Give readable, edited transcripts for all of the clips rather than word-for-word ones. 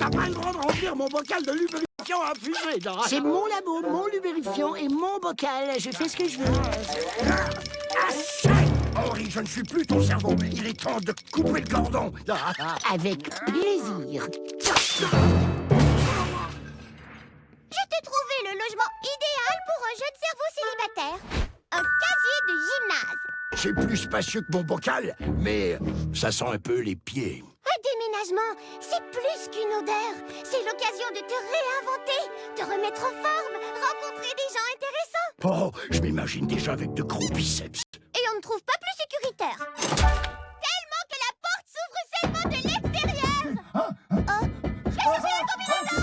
t'as pas le droit de remplir mon bocal de lubrifiant à fusée. C'est mon labo, mon lubrifiant et mon bocal. Je fais ce que je veux. Assez! Henri, je ne suis plus ton cerveau. Il est temps de couper le cordon. Avec plaisir. Je t'ai trouvé le logement idéal pour un jeune cerveau célibataire. Un casier de gymnase. C'est plus spacieux que mon bocal, mais ça sent un peu les pieds. Un déménagement, c'est plus qu'une odeur. C'est l'occasion de te réinventer, te remettre en forme, rencontrer des gens intéressants. Oh, je m'imagine déjà avec de gros biceps. Et on ne trouve pas plus sécuritaire. Tellement que la porte s'ouvre seulement de l'extérieur. Oh, je vais chercher la combinaison.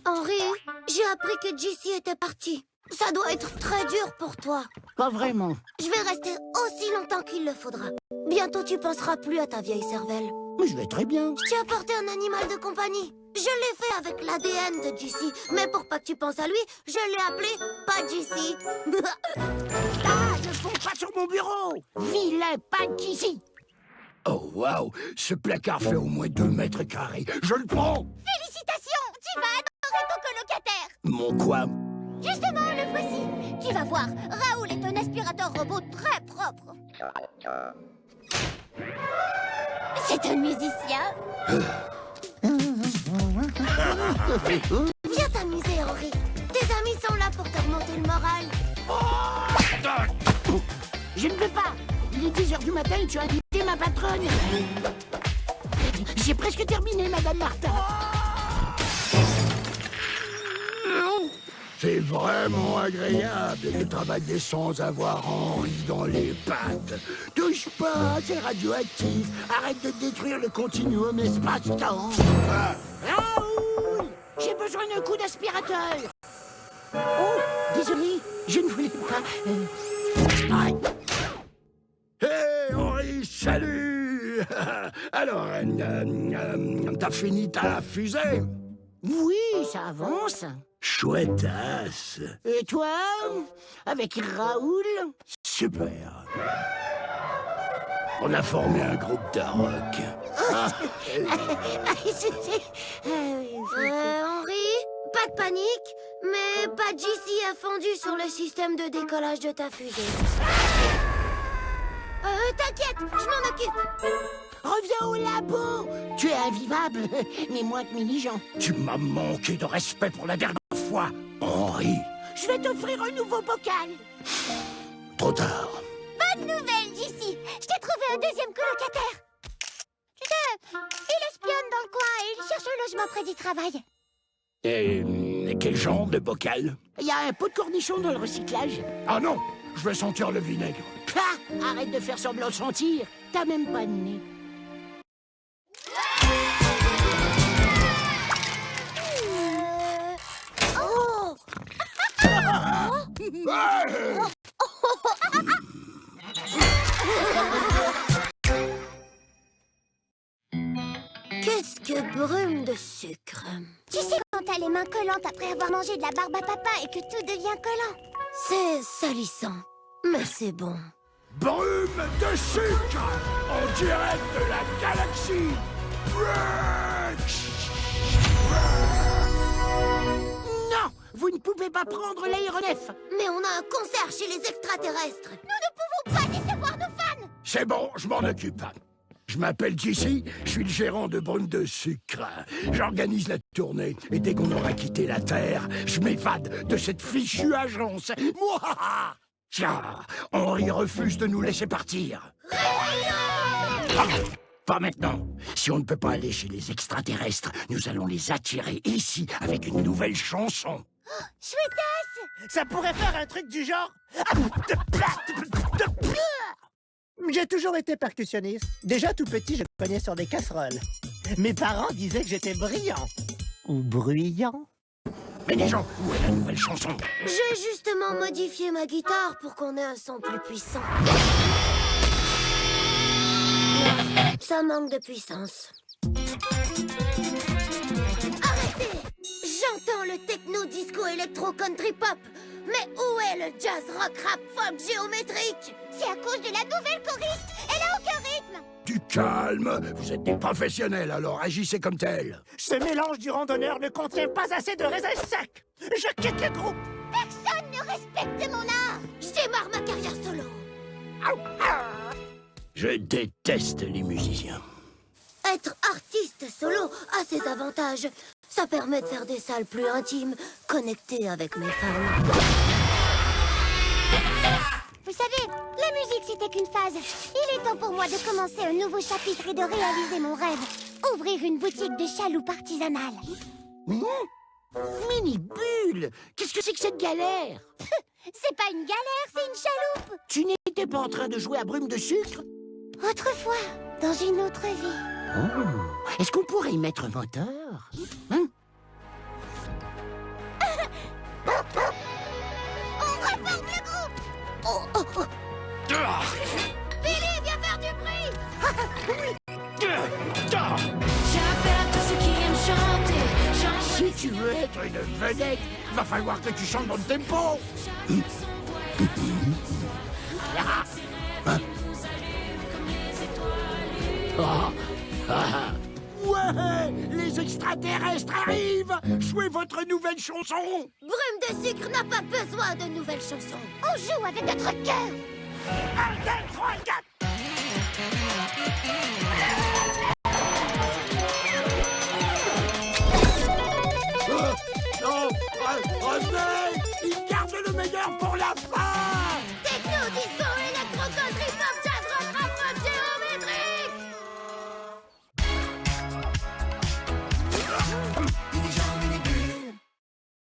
Henri, j'ai appris que Jessie était partie. Ça doit être très dur pour toi. Pas vraiment. Je vais rester aussi longtemps qu'il le faudra. Bientôt, tu penseras plus à ta vieille cervelle. Mais je vais très bien. Je t'ai apporté un animal de compagnie. Je l'ai fait avec l'ADN de Jessie. Mais pour pas que tu penses à lui, je l'ai appelé pas Jessie. Ah, ne fonce pas sur mon bureau. Vilain pas d'ici. Oh, waouh! Ce placard fait au moins 2 mètres carrés. Je le prends! Félicitations, tu vas adorer ton colocataire. Mon quoi? Justement, le voici. Tu vas voir, Raoul est un aspirateur robot très propre. C'est un musicien. Viens t'amuser, Henri. Tes amis sont là pour te remonter le moral. Je ne peux pas. Il est 10h du matin et tu as invité ma patronne. J'ai presque terminé, Madame Martin. C'est vraiment agréable de travailler sans avoir Henri dans les pattes. Touche pas, c'est radioactif. Arrête de détruire le continuum espace-temps. Raoul, j'ai besoin d'un coup d'aspirateur. Oh, désolé, je ne voulais pas. Hé, Henri, salut! Alors, t'as fini ta fusée? Oui, ça avance. Chouettasse. Et toi, avec Raoul? Super. On a formé un groupe de rock. Henri, pas de panique, mais pas Jessie a fondu sur le système de décollage de ta fusée. T'inquiète, je m'en occupe. Reviens au labo. Tu es invivable, mais moins que Mélie-Jean. Tu m'as manqué de respect pour la dernière fois, Henri. Je vais t'offrir un nouveau bocal. Trop tard. Bonne nouvelle, Jessie. Je t'ai trouvé un deuxième colocataire. Tu sais, il espionne dans le coin et il cherche un logement près du travail. Et quel genre de bocal? Il y a un pot de cornichon dans le recyclage. Ah non, je veux sentir le vinaigre. Ah, arrête de faire semblant de sentir. T'as même pas de nez. Oh! Qu'est-ce que brume de sucre? Tu sais quand t'as les mains collantes après avoir mangé de la barbe à papa et que tout devient collant? C'est salissant, mais c'est bon. Brume de sucre en direct de la galaxie. Non, vous ne pouvez pas prendre l'aéronef. Mais on a un concert chez les extraterrestres. Nous ne pouvons pas décevoir nos fans. C'est bon, je m'en occupe. Je m'appelle Jessie, je suis le gérant de Brume de Sucre. J'organise la tournée et dès qu'on aura quitté la Terre, je m'évade de cette fichue agence. Mouah! Tiens, Henri refuse de nous laisser partir. Pas maintenant. Si on ne peut pas aller chez les extraterrestres, nous allons les attirer ici avec une nouvelle chanson. Chouettasse. Ça pourrait faire un truc du genre... J'ai toujours été percussionniste. Déjà tout petit, je cognais sur des casseroles. Mes parents disaient que j'étais brillant. Ou bruyant. Mais les gens, où est la nouvelle chanson? J'ai justement modifié ma guitare pour qu'on ait un son plus puissant. Ça manque de puissance. Arrêtez! J'entends le techno, disco, électro, country pop. Mais où est le jazz, rock, rap, folk, géométrique? C'est à cause de la nouvelle choriste. Elle a aucun rythme. calme. Du calme. Vous êtes des professionnels, alors agissez comme tels. Ce mélange du randonneur ne contient pas assez de raisins secs. Je quitte le groupe. Personne ne respecte mon art. Je démarre ma carrière solo. Je déteste les musiciens. Être artiste solo a ses avantages. Ça permet de faire des salles plus intimes, connectées avec mes fans. Vous savez, la musique, c'était qu'une phase. Il est temps pour moi de commencer un nouveau chapitre et de réaliser mon rêve. Ouvrir une boutique de chaloupe artisanale. Mini-bulle! Qu'est-ce que c'est que cette galère? C'est pas une galère, c'est une chaloupe. Tu n'étais pas en train de jouer à brume de sucre? Autrefois, dans une autre vie. Oh. Est-ce qu'on pourrait y mettre un moteur? Hein? On reforme le groupe. Billy, viens faire du bruit. J'appelle à tous ceux qui aiment chanter. Si tu veux être une vedette, va falloir que tu chantes dans le tempo. Ouais, les extraterrestres arrivent. Jouez votre nouvelle chanson. Brume de sucre n'a pas besoin de nouvelles chansons. On joue avec notre cœur. 1, 2, 3, 4. Non, revenez. Il garde le meilleur pour la fin.